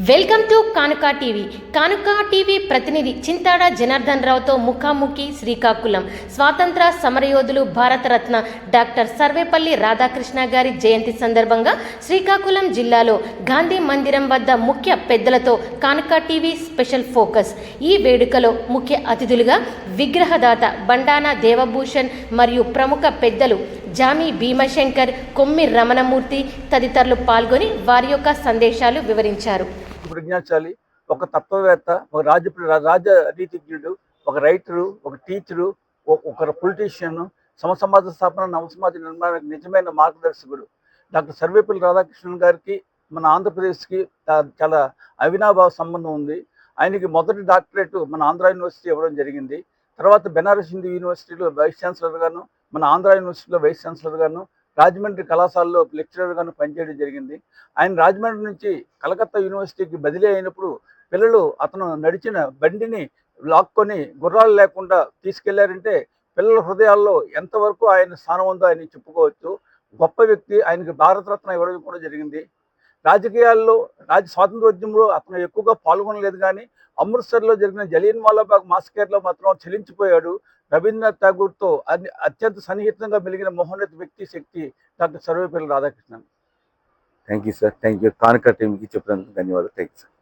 Welcome to Kanuka TV. Kanuka TV ప్రతినిధి చింతాడ జనార్దన్ రావుతో ముఖాముఖి. శ్రీకాకుళం స్వాతంత్ర సమరయోధులు భారతరత్న డాక్టర్ సర్వేపల్లి రాధాకృష్ణ గారి జయంతి సందర్భంగా శ్రీకాకుళం జిల్లాలో గాంధీ మందిరం వద్ద ముఖ్య పెద్దలతో కానుకా టీవీ స్పెషల్ ఫోకస్. ఈ వేడుకలో ముఖ్య అతిథులుగా విగ్రహదాత బండానా దేవభూషణ్ మరియు ప్రముఖ పెద్దలు జామి భీమశంకర్, కొమ్మి రమణమూర్తి తదితరులు పాల్గొని వారి యొక్క సందేశాలు వివరించారు. ప్రజ్ఞాశాలి, ఒక తత్వవేత్త, ఒక రాజనీతిజ్ఞుడు, ఒక రైటరు, ఒక టీచరు, ఒక పొలిటీషియన్, సమాజ స్థాపన, నవసమాజ నిర్మాణానికి నిజమైన మార్గదర్శకుడు డాక్టర్ సర్వేపల్లి రాధాకృష్ణన్ గారికి మన ఆంధ్రప్రదేశ్కి చాలా అవినాభావ సంబంధం ఉంది. ఆయనకి మొదటి డాక్టరేట్ మన ఆంధ్ర యూనివర్సిటీ ఇవ్వడం జరిగింది. తర్వాత బెనారస్ హిందూ యూనివర్సిటీలో వైస్ ఛాన్సలర్ గాను, మన ఆంధ్ర యూనివర్సిటీలో వైస్ ఛాన్సలర్ గాను, రాజమండ్రి కళాశాలలో లెక్చరర్ గాను పనిచేయడం జరిగింది. ఆయన రాజమండ్రి నుంచి కలకత్తా యూనివర్సిటీకి బదిలీ అయినప్పుడు పిల్లలు అతను నడిచిన బండిని లాక్కొని గుర్రాలు లేకుండా తీసుకెళ్లారంటే పిల్లల హృదయాల్లో ఎంతవరకు ఆయన స్థానం ఉందో ఆయన చెప్పుకోవచ్చు. గొప్ప వ్యక్తి. ఆయనకి భారతరత్న ఇవ్వడం కూడా జరిగింది. రాజకీయాల్లో స్వాతంత్రోద్యమంలో అతను ఎక్కువగా పాల్గొనలేదు, కానీ అమృత్సర్లో జరిగిన జలియన్ వాలాబాగ్ మాస్కర్లో మాత్రం చెలించిపోయాడు. రవీంద్రనాథ్ ఠాగూర్తో అత్యంత సన్నిహితంగా మెలిగిన మహోన్నత వ్యక్తి శక్తి doctor Sarvepalli Radhakrishnan. Thank you sir. Thank you. Kanuka టీంకి చెప్పినందుకు ధన్యవాదాలు. Thank you sir.